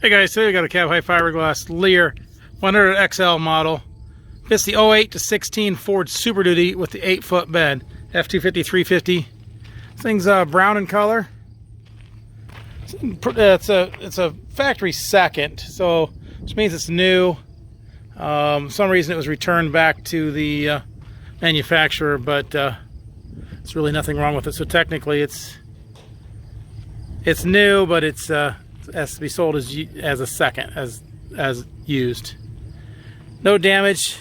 Hey guys, today we got a cab height fiberglass Leer 100XL model. Fits the 08 to 16 Ford Super Duty with the 8-foot bed. F250 350. This thing's brown in color. It's a factory second, so which means it's new. For some reason it was returned back to the manufacturer, but there's really nothing wrong with it. So technically it's new, but it's has to be sold as a second, as used. No damage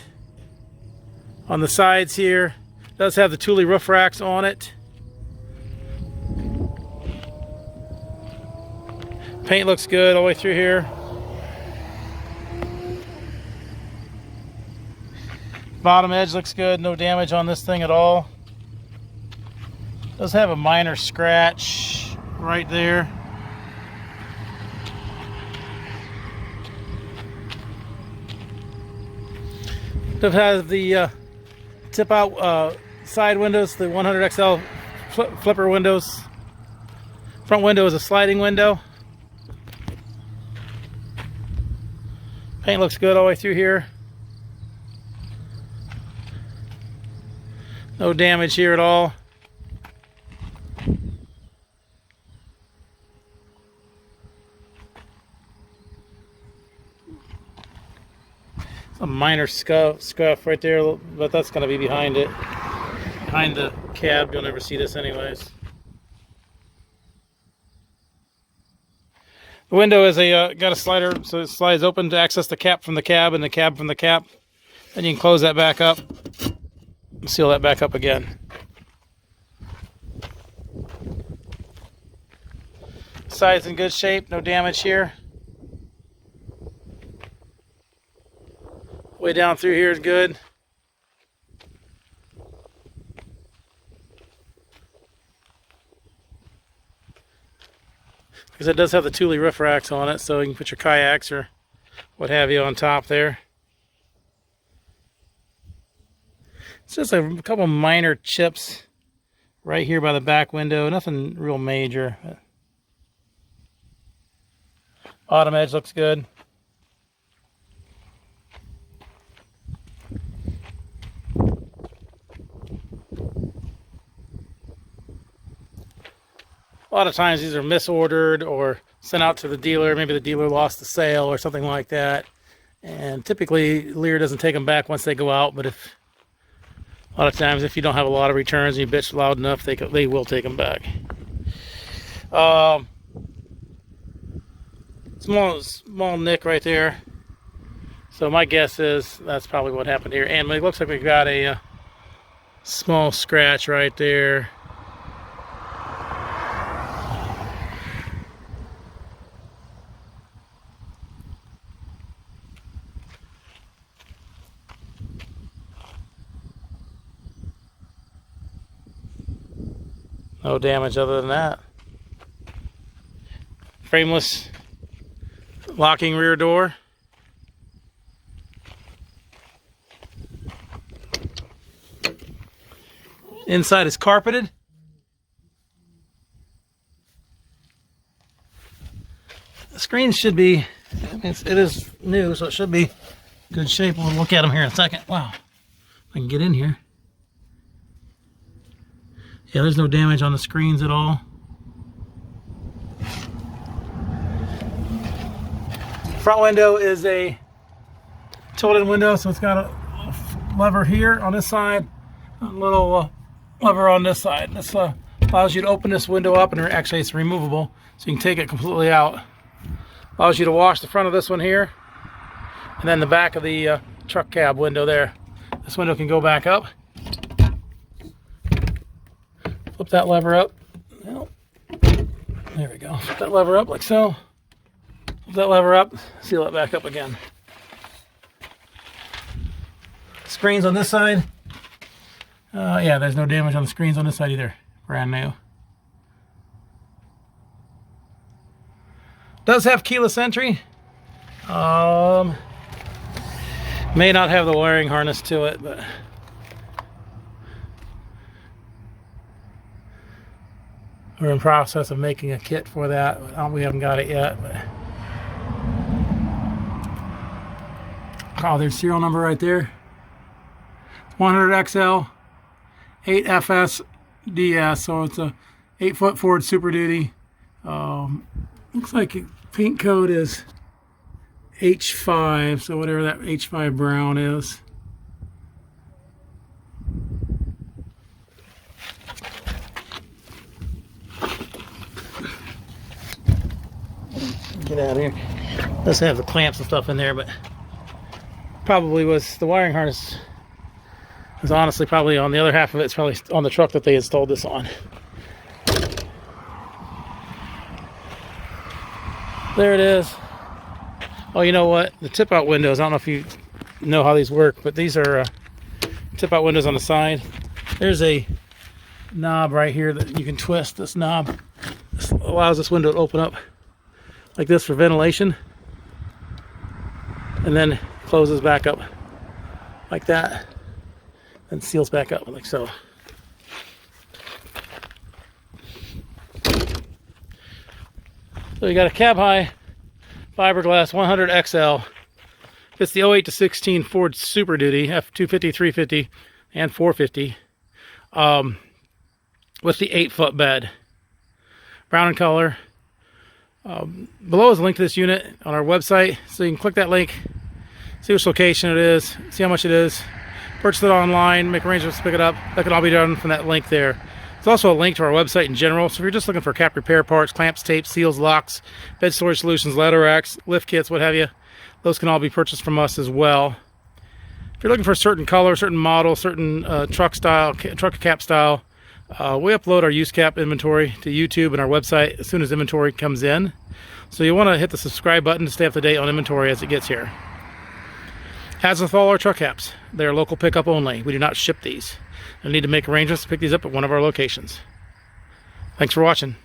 on the sides here. It does have the Thule roof racks on it. Paint looks good all the way through here. Bottom edge looks good. No damage on this thing at all. It does have a minor scratch right there. It has the tip out side windows, the 100XL flipper windows. Front window is a sliding window. Paint looks good all the way through here. No damage here at all. A minor scuff right there, but that's going to be behind it. Behind the cab, you'll never see this anyways. The window is got a slider, so it slides open to access the cap from the cab and the cab from the cap. Then you can close that back up and seal that back up again. Side's in good shape, no damage here. Way down through here is good. Because it does have the Thule roof racks on it, so you can put your kayaks or what have you on top there. It's just a couple minor chips right here by the back window. Nothing real major. Bottom edge looks good. A lot of times these are misordered or sent out to the dealer. Maybe the dealer lost the sale or something like that. And typically Leer doesn't take them back once they go out, but a lot of times if you don't have a lot of returns and you bitch loud enough, they will take them back. Small nick right there. So my guess is that's probably what happened here. And it looks like we've got a small scratch right there. No damage other than that. Frameless locking rear door. Inside is carpeted. The screens should be, it is new, so it should be good shape. We'll look at them here in a second. Wow, I can get in here. Yeah, there's no damage on the screens at all. Front window is a tilted window, so it's got a lever here on this side, a little lever on this side. This allows you to open this window up, and actually it's removable, so you can take it completely out. Allows you to wash the front of this one here, and then the back of the truck cab window there. This window can go back up. Flip that lever up. Well, there we go. Flip that lever up like so. Flip that lever up. Seal it back up again. Screens on this side. Yeah, there's no damage on the screens on this side either. Brand new. Does have keyless entry. May not have the wiring harness to it, but We're in process of making a kit for that. We haven't got it yet. But... oh, there's serial number right there. 100XL 8FS DS. So it's a 8-foot Ford Super Duty. Looks like paint code is H5. So whatever that H5 brown is. Get out of here. Doesn't have the clamps and stuff in there, but probably was the wiring harness is honestly probably on the other half of it. It's probably on the truck that they installed this on. There it is. Oh, you know what? The tip out windows, I don't know if you know how these work, but these are tip out windows on the side. There's a knob right here that you can twist. This knob. This allows this window to open up like this for ventilation, and then closes back up like that and seals back up like so. So you got a cab high fiberglass 100XL. It's the 08 to 16 Ford Super Duty F250, 350, and 450 with the 8-foot bed, brown in color. Below is a link to this unit on our website, so you can click that link, see which location it is, see how much it is, purchase it online, make arrangements to pick it up. That can all be done from that link there. There's also a link to our website in general, so if you're just looking for cap repair parts, clamps, tapes, seals, locks, bed storage solutions, ladder racks, lift kits, what have you, those can all be purchased from us as well. If you're looking for a certain color, certain model, certain truck style, truck cap style, we upload our used cap inventory to YouTube and our website as soon as inventory comes in. So you want to hit the subscribe button to stay up to date on inventory as it gets here. As with all our truck caps, they are local pickup only. We do not ship these. You'll need to make arrangements to pick these up at one of our locations. Thanks for watching.